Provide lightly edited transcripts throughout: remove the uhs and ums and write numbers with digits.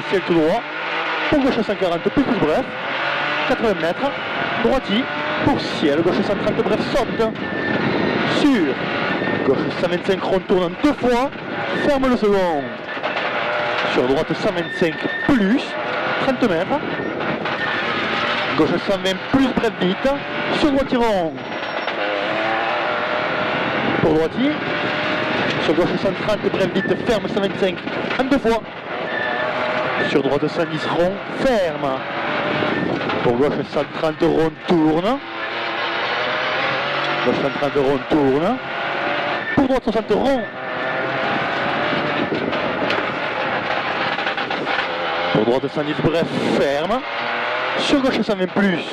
ciel tout droit. Pour gauche 140 plus bref. 80 mètres. Droitier. Pour ciel, gauche 130 bref, saute. Sur gauche 125 rond tourne deux fois. Ferme le second. Sur droite 125 plus 30 mètres. Gauche 120 plus bref vite. Sur droitier rond. Pour droitier. Sur gauche 130 bref vite, ferme 125 en deux fois. Sur droite 110 rond, ferme. Pour gauche 130 rond, tourne. Gauche 130 rond, tourne. Pour droite 60 rond. Pour droite 110 bref, ferme. Sur gauche 120 plus.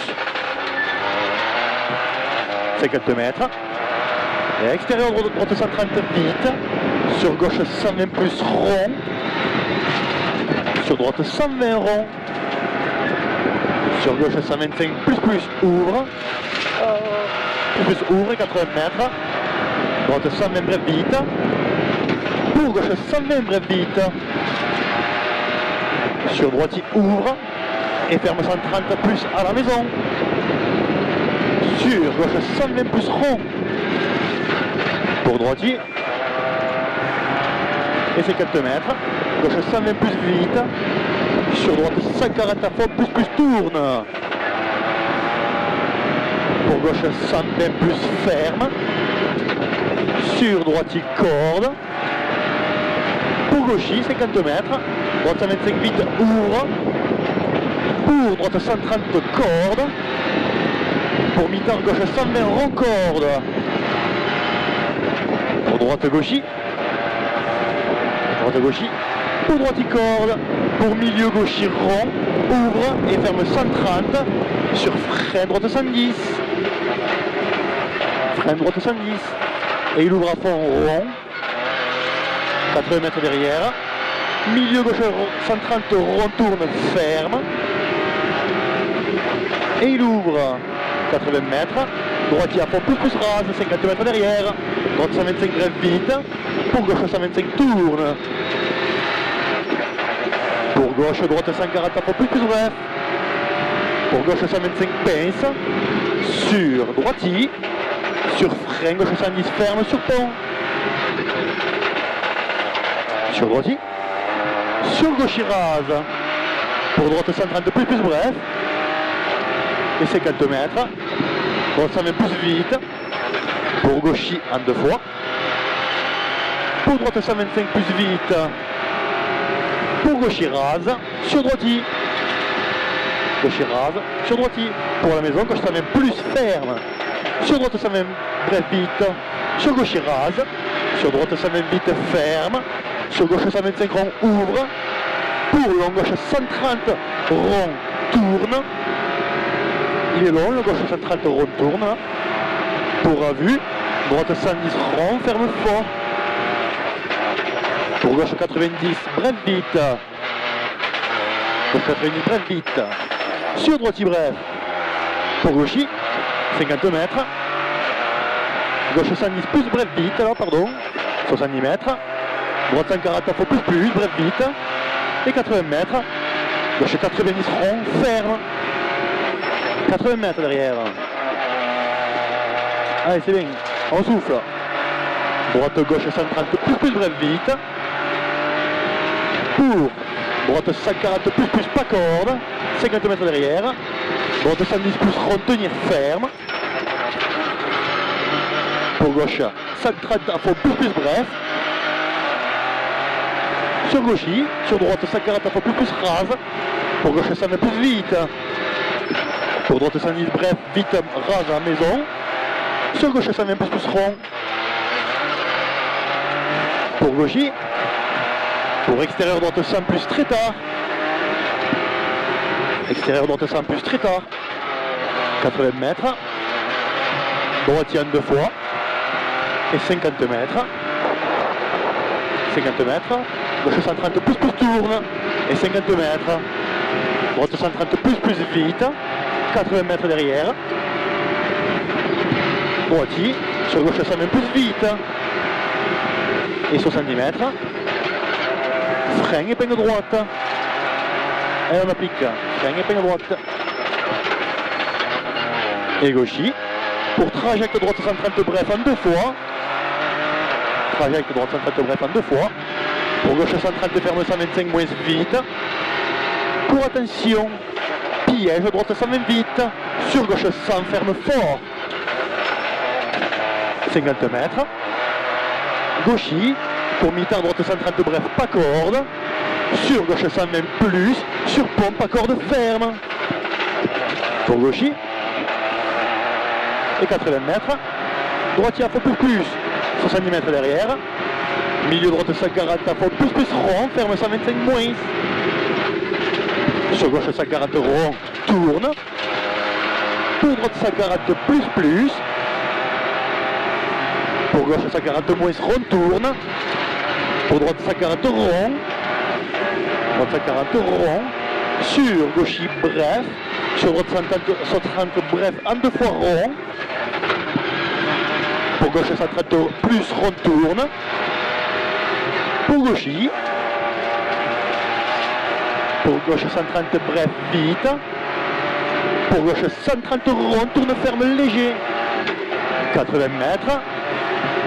50 mètres. Et extérieur droite 130 vite. Sur gauche 120 plus rond. Sur droite 120 rond. Sur gauche 125 plus ouvre. Plus ouvre 80 mètres. Droite 120 bref vite. Pour gauche 120 bref vite. Sur droitier ouvre. Et ferme 130 plus à la maison. Sur gauche 120 plus rond. Pour droitier. Et 50 mètres. Gauche 120 plus vite. Sur droite 140 à fond plus tourne. Pour gauche 120 plus ferme. Sur droitier corde. Pour gaucher 50 mètres. Droite 125 vite ouvre. Pour droite 130 corde. Pour mi-temps gauche 120 rond corde. Pour droite gaucher. Droite gaucher. Pour droite corde. Pour milieu gaucher rond. Ouvre et ferme 130. Sur frein droite 110. Frein droite 110. Et il ouvre à fond rond. 80 mètres derrière. Milieu gauche 130 rond tourne ferme. Et il ouvre 80 mètres. Droitier à fond plus rase, 50 mètres derrière. Droite 125 bref vite. Pour gauche 125 tourne. Pour gauche droite 140 à fond plus bref. Pour gauche 125 pince. Sur droitier. Sur frein gauche 110 ferme sur pont. Sur droitier. Sur gauche rase. Pour droite 130 plus bref. Et 50 mètres. Droite 120 plus vite. Pour gaucher en deux fois. Pour droite 125 plus vite. Pour gaucher rase. Sur droitier. Gaucher rase. Sur droitier. Pour la maison, gauche 120 plus ferme. Sur droite 120 bref vite. Sur gaucher rase. Sur droite 120 vite ferme. Sur gauche 125 rond ouvre. Pour long gauche 130 rond tourne. Il est long, le gauche 130 rond tourne. Pour à vue. Droite 110 rond ferme fort. Pour gauche 90 bref vite. Gauche 90 bref vite. Sur droitier bref. Pour gaucher 50 mètres. Gauche 110 plus bref vite, alors pardon. 70 mètres. Droite 140 faut plus bref vite. Et 80 mètres. Gauche 90 rond ferme. 80 mètres derrière. Allez, c'est bien. On souffle. Droite gauche 130 plus bref vite. Pour droite 140 plus pas corde. 50 mètres derrière. Droite 110 plus rond tenir ferme. Pour gauche 130 à fond plus bref. Sur gaucher. Sur droite 140 à fond plus rase. Pour gauche 120 plus vite. Pour droite 110 bref, vite, rase à la maison. Sur gauche 120 plus rond. Pour gaucher. Pour extérieur droite 100 plus très tard. Extérieur droite 100 plus très tard. 80 mètres. Droitier en deux fois. Et 50 mètres. 50 mètres. Gauche 130 plus tourne. Et 50 mètres. Droite 130 plus vite. 80 mètres derrière. Droitier. Sur gauche 120 plus vite. Et 70 mètres. Frein épingle droite. Et on applique frein et peine droite. Et gauchis. Pour trajecte droite 130 bref en 2 fois. Trajecte droite 130 bref en 2 fois. Pour gauche 130 ferme 125 moins vite. Pour attention, piège droite 120 vite. Sur gauche 100 ferme fort. 50 mètres. Gauchis. Pour mi-temps droite 130 bref, pas corde. Sur gauche 120 plus. Sur pompe, pas corde ferme. Pour gauchis. Et 80 mètres. Droitier à faux plus. 70 mètres derrière. Milieu droite 140 à faux plus rond. Ferme 125 moins. Sur gauche 140 rond. Tourne. Pour droite 140 plus. Pour gauche 140 moins rond. Tourne. Pour droite 140 rond. Droite 140 rond. Sur gauchis bref. Sur droite 130 bref en 2 fois rond. Pour gauche 130 plus rond tourne. Pour gauchis. Pour gauche 130 bref vite. Pour gauche 130 rond tourne ferme léger. 80 mètres.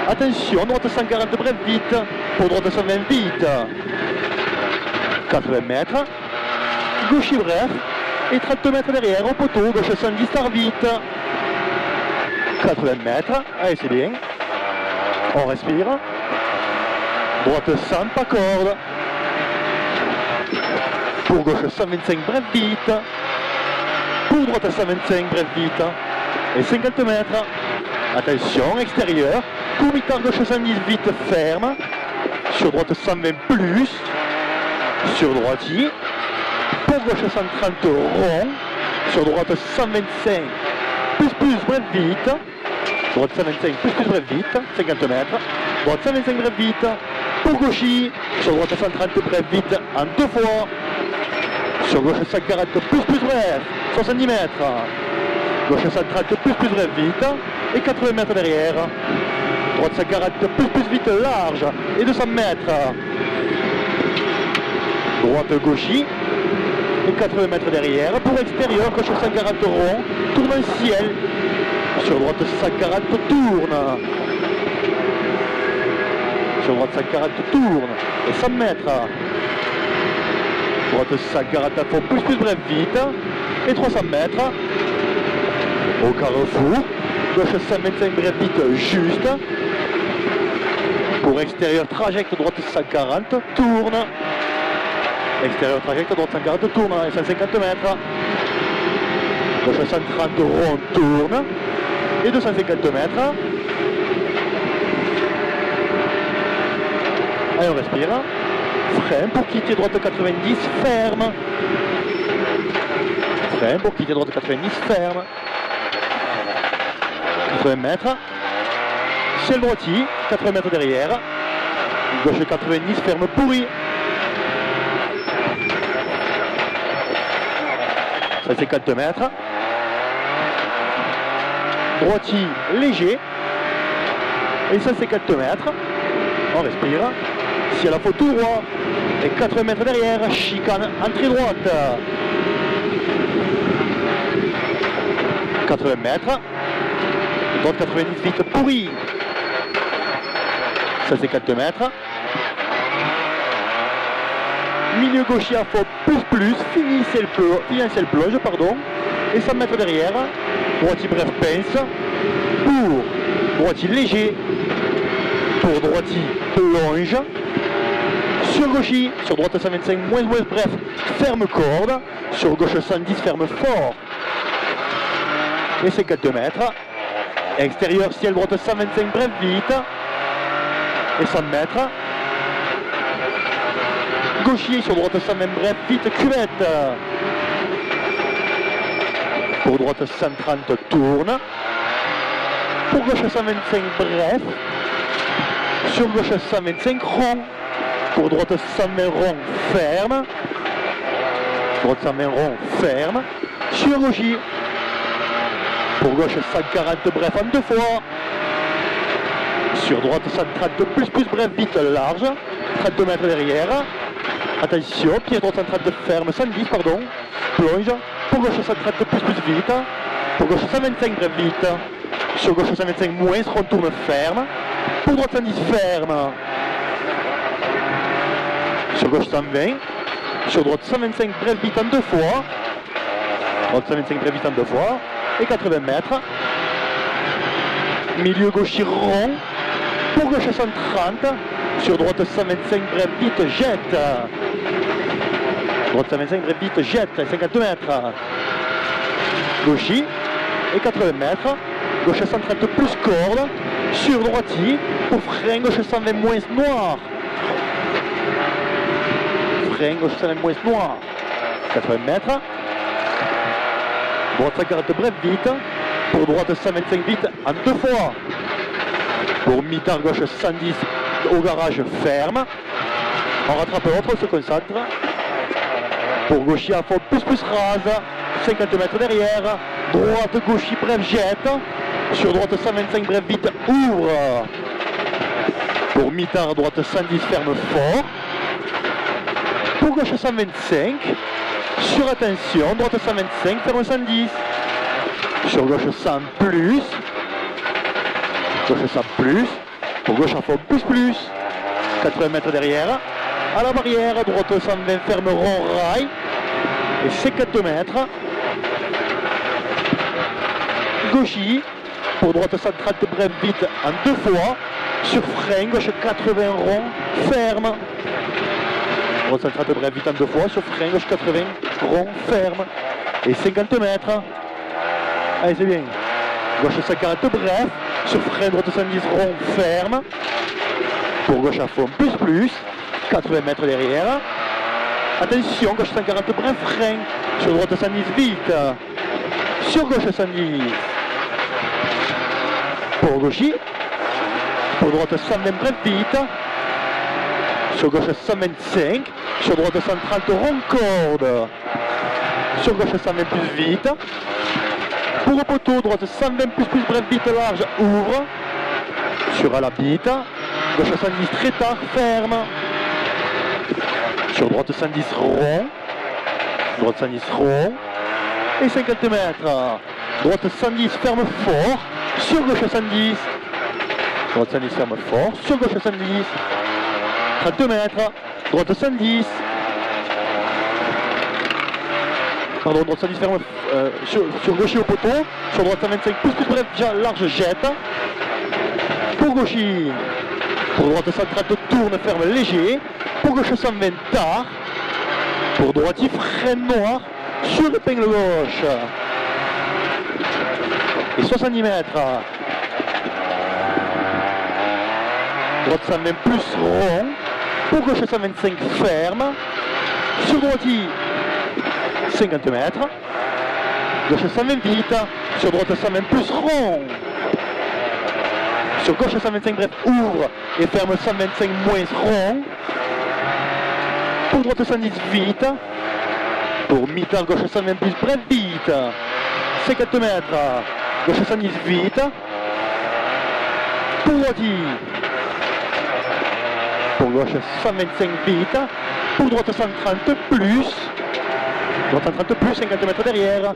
Attention, droite 140 bref vite. Pour droite 120 vite. 80 mètres. Gauchis bref. Et 30 mètres derrière au poteau. Gauche 110 star vite. 80 mètres. Allez, c'est bien. On respire. Droite 100, pas corde. Pour gauche 125 bref vite. Pour droite 125 bref vite. Et 50 mètres. Attention, extérieur. Pour mi-temps gauche 110 vite ferme. Sur droite 120 plus. Sur droitier. Pour gauche 130 rond. Sur droite 125 plus bref vite. Droite 125 plus bref vite. 50 mètres. Droite 125 bref vite. Pour gauchis. Sur droite 130 bref vite en 2 fois. Sur gauche 140 plus bref. 70 mètres. Gauche 130 plus bref vite. Et 80 mètres derrière. Droite 140 plus vite large. Et 200 mètres. Droite gauchis. Et 80 mètres derrière. Pour extérieur, gauche 140 rond. Tourne en ciel. Sur droite 140 tourne. Sur droite 140 tourne. Et 100 mètres. Droite 140 à fond plus bref vite. Et 300 mètres. Au carrefour. Gauche 125 bref vite juste. Pour extérieur, trajecte droite 140 tourne. Extérieur trajecte droite 140 tourne et 150 mètres. Gauche 130 rond tourne. Et 250 mètres. Allez, on respire. Frein pour quitter droite 90, ferme. Frein pour quitter droite 90, ferme. 80 mètres. Ciel droitier, 80 mètres derrière. Gauche 90, ferme pourri. 150 mètres. Droitier léger. Et 150 mètres. On respire. Ciel à faux tout droit. Et 80 mètres derrière. Chicane, entrée droite. 80 mètres. Droite 90 vite pourri. 150 mètres. Milieu gaucher à faux plus. Finissez le plonge, pardon. Et 100 mètres derrière. Droitier bref pince. Pour droitier léger. Pour droitier plonge. Sur gaucher, sur droite 125 moins bref, ferme corde. Sur gauche 110, ferme fort. Et 50 mètres. Extérieur, ciel droite 125 bref vite. Et 100 mètres. Gauchier sur droite 120 bref vite cuvette. Pour droite 130 tourne. Pour gauche 125 bref. Sur gauche 125 rond. Pour droite 120 rond ferme. Droite 120 rond ferme. Sur gauchier. Pour gauche 140 bref en 2 fois. Sur droite 130 plus bref vite large. 32 mètres derrière. Attention, pied droit 130 ferme, 110 pardon. Plonge. Pour gauche 130 plus vite. Pour gauche 125 bref vite. Sur gauche 125 moins, rond tourne ferme. Pour droite 110 ferme. Sur gauche 120. Sur droite 125 bref vite en 2 fois. Droite 125 bref vite en 2 fois. Et 80 mètres. Milieu gauche rond. Pour gauche 130. Sur droite 125 bref vite jette. Droite 125 bref vite jette. 50 mètres. Gauchy. Et 80 mètres. Gauche 130 plus corde. Sur droiti. Pour frein gauche 120 moins noir. Frein gauche 120 moins noir. 80 mètres. Droite 140 bref vite. Pour droite 125 vite en 2 fois. Pour mitard gauche 110 au garage ferme. On rattrape l'autre, on se concentre. Pour gauchy à fond plus rase. 50 mètres derrière. Droite gauchy bref jette. Sur droite 125 bref vite ouvre. Pour mitard droite 110 ferme fort. Pour gauche 125. Sur attention, droite 125 ferme 110. Sur gauche 100 plus. Gauche 100 plus. Pour gauche à fond plus. 80 mètres derrière. À la barrière, droite 120 ferme rond rail. Et 50 mètres. Gauchy. Pour droite 130 bref vite en 2 fois. Sur frein, gauche 80 rond ferme. Droite 130 bref vite en 2 fois. Sur frein, gauche 80 rond ferme. Et 50 mètres. Allez, c'est bien. Gauche 140 bref. Sur frein, droite 110 rond ferme. Pour gauche à fond plus. 80 mètres derrière. Attention, gauche 140 bref frein. Sur droite 110 vite. Sur gauche 110. Pour gauchy. Pour droite 120 bref vite. Sur gauche 125. Sur droite 130 rond corde. Sur gauche 120 plus vite. Pour au poteau, droite 120 plus bref vite large ouvre. Sur à la bite. Gauche 110 très tard ferme. Sur droite 110 rond. Droite 110 rond. Et 50 mètres. Droite 110 ferme fort. Sur gauche 110. Droite 110 ferme fort. Sur gauche 110. 30 mètres. Droite 110. Pardon, droite 110 ferme sur gauchy au poteau. Sur droite 125 plus bref large jette. Pour gauchy. Pour droite 130 tourne ferme léger. Pour gauche 120 tard. Pour droitier freine noir. Sur épingle gauche. Et 70 mètres. Droite 120 plus rond. Pour gauche 125 ferme. Sur droitier 50 mètres. Gauche 120 vite. Sur droite 120 plus rond. Sur gauche 125 bref ouvre et ferme 125 moins rond. Pour droite 110 vite. Pour mitard gauche 120 plus bref vite. 50 mètres. Gauche 110 vite. Pour droitier. Pour gauche 125 vite. Pour droite 130 plus. Droite 130 plus, 50 mètres derrière.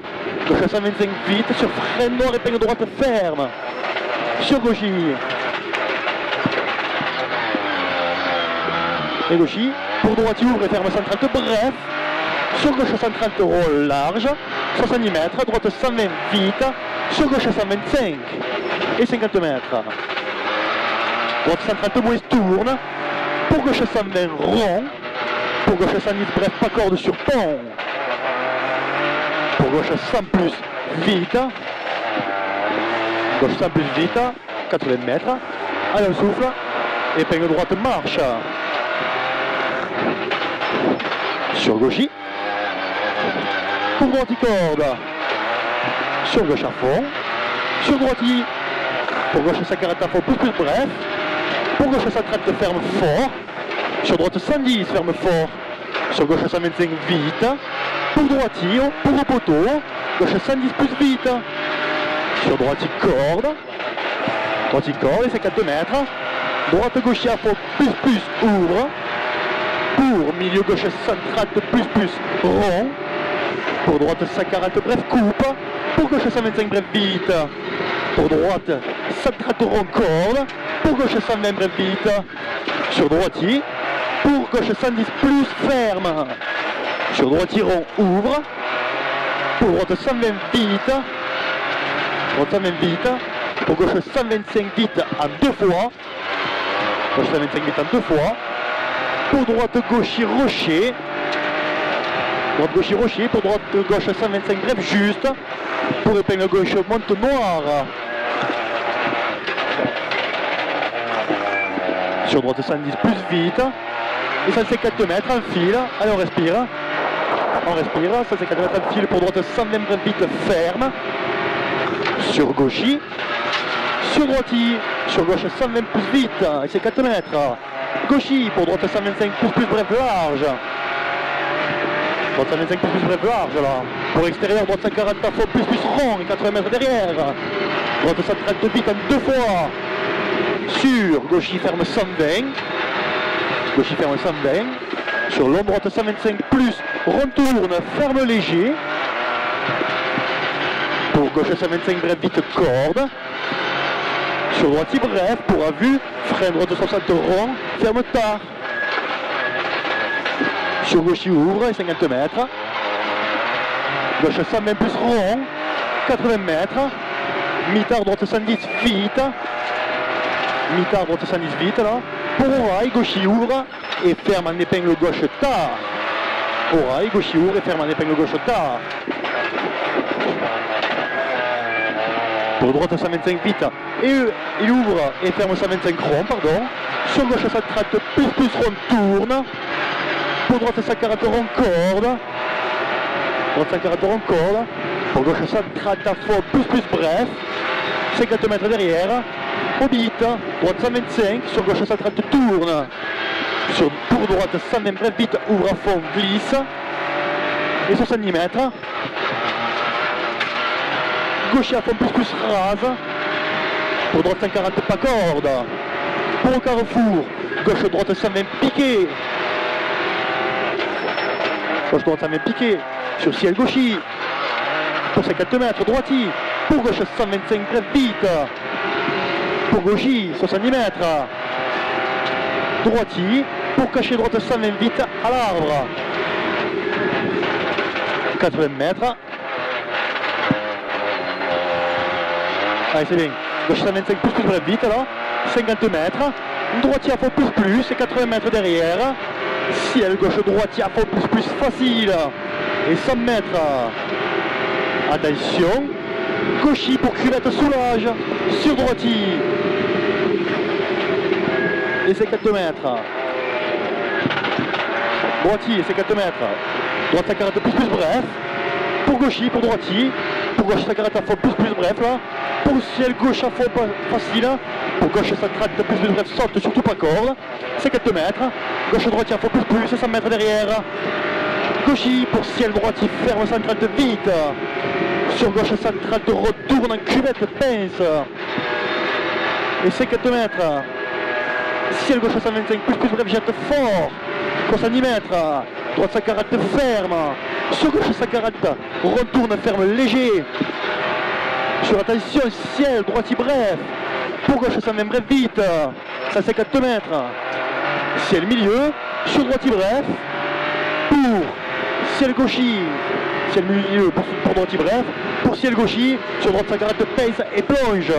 Gauche 125 vite. Sur frein noir, épingle droite ferme. Sur gauchy. Et gauchy. Pour droitier ouvre et ferme 130 bref. Sur gauche 130 rond large. 70 mètres. Droite 120 vite. Sur gauche 125. Et 50 mètres. Droite 130 moins tourne. Pour gauche 120 rond. Pour gauche 110 bref pas corde sur pont. Pour gauche 100 plus vite. Gauche 100 plus vite. 80 mètres. Allez on souffle. Épingle droite marche. Sur gauchy. Pour droitier corde. Sur gauche à fond. Sur droitier. Pour gauche 140 à fond plus bref. Pour gauche 130 ferme fort. Sur droite 110 ferme fort. Sur gauche 125 vite. Pour droitier, pour au poteau. Gauche 110 plus vite. Sur droitier corde. Droitier corde et 50 mètres. Droite gauche à fond plus ouvre. Pour milieu gauche 130 plus rond. Pour droite 140 bref coupe. Pour gauche 125 bref vite. Pour droite 130 rond corde. Pour gauche 120 bref vite. Sur droitier. Pour gauche 110 plus ferme. Sur droitier rond ouvre. Pour droite 120 vite. Droite 120 vite. Pour gauche 125 vite en deux fois. Gauche 125 vite en deux fois. Pour droite gauche rocher. Droite gauche rocher. Pour droite gauche 125 bref juste. Pour épingle gauche monte noire. Sur droite 110 plus vite. Et 150 mètres en fil. Allez, on respire. On respire. 150 mètres en fil pour droite 120 bref vite ferme. Sur gauchis. Sur droitier. Sur gauche 120 plus vite. Et c'est 4 mètres. Gauchis pour droite 125 plus bref large. Droite 125 plus bref large là. Pour extérieur, droite 140 à fond plus rond et 80 mètres derrière. Droite 130 vite en deux fois. Sur gauchis ferme 120. Gauchis ferme 120. Sur long droite 125 plus rond tourne ferme léger. Pour gauche 125 bref vite corde. Sur droitier bref pour à vue. Frein droite 60 rond ferme tard. Sur gauchis ouvre et 50 mètres. Gauche 120 plus rond. 80 mètres. Mi-tard droite 110 vite. Mi-tard droite 110 vite là. Pour oreille, gauchis ouvre et ferme en épingle gauche tard. Oreille, gauchis ouvre et ferme en épingle gauche tard. Pour droite 125 vite. Et il ouvre et ferme 125 rond, pardon. Sur gauche 130 plus rond tourne. Pour droite 140 rond corde. Droite 140 rond corde. Pour gauche 130 à fond plus bref. 50 mètres derrière. Orbite, droite 125, sur gauche 130 tourne. Pour droite 120 bref vite, ouvre à fond, glisse. Et 70 mètres. Gauche à fond plus rase. Pour droite 140 pas corde. Pour au carrefour, gauche droite 120 piqué. Gauche droite 120 piqué. Sur ciel gauchis. Pour 50 mètres, droitier. Pour gauche 125 bref vite. Pour gauchis, 70 mètres. Droitier. Pour cacher droite 120 vite à l'arbre. 80 mètres. Allez, c'est bien. Gauche 125 plus bref vite alors. 50 mètres. Droitier à fond plus et 80 mètres derrière. Ciel gauche droitier à fond plus facile. Et 100 mètres. Attention. Gauchis pour cuvette soulage. Sur droitier. Et c'est 4 mètres. Droitier, c'est 4 mètres. Droite 140 plus bref. Pour gauchis, pour droitier. Pour gauche 140 à fond plus bref là. Pour ciel gauche à fond facile. Pour gauche 130 plus bref, saute surtout pas corde. C'est 4 mètres. Gauche droitier à fond plus et 100 mètres derrière. Gauchis pour ciel droitier ferme 130 vite. Sur gauche 130 retourne en cuvette pince. Et c'est 4 mètres. Ciel gauche 125 plus bref, jette fort. 70 mètres. Droite 140 ferme. Sur gauche 140 retourne ferme léger. Sur attention ciel droitier bref. Pour gauche 120 bref vite. Ça c'est 4 mètres. Ciel milieu. Sur droitier bref. Pour ciel gauchis. Ciel milieu pour droitier bref. Pour ciel gauchis. Sur droite 140 pace et plonge.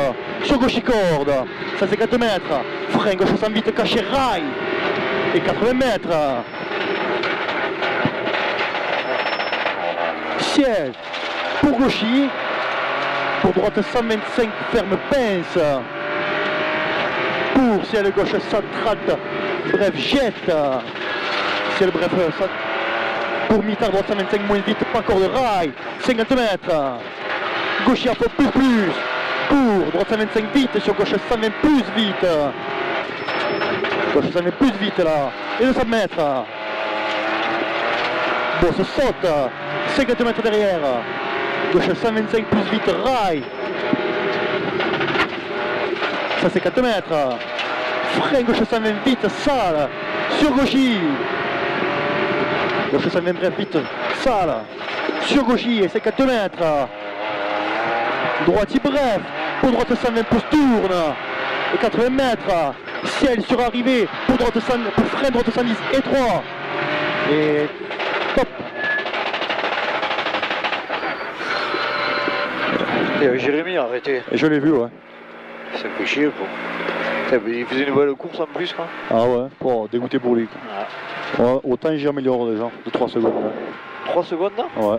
Sur gauchis corde. Ça c'est 4 mètres. Frein gauche 100 vite caché rail. Et 80 mètres. Ciel pour gauchis. Pour droite 125 ferme pince. Pour ciel gauche 130 bref jette. Ciel bref pour mi-tard droite 125 moins vite pas corde rail. 50 mètres. Gauchis à fond plus. Pour droite 125 vite sur gauche 120 plus vite. Gauche 120 plus vite là. Et 200 mètres. Bon, se saute. 50 mètres derrière. Gauche 125 plus vite, rail. Ça c'est 4 mètres. Frein gauche 120 vite, sale. Sur gauchis. Gauche 120 bref, vite. Ça là. Sur gauchis, 50 mètres. Droitier bref. Pour droite 120 pouces tourne. Et 80 mètres. Ciel sur arrivée. Pour droite 100, pour frein droite 110 et 3. Et top. Et Jérémy a arrêté. Et je l'ai vu, ouais. Ça me fait chier, quoi. Il faisait une belle course en plus, quoi. Ah ouais, bon, dégoûté pour lui. Ouais. Ouais, autant j'améliore déjà, de 3 secondes. 3 secondes, là? Ouais.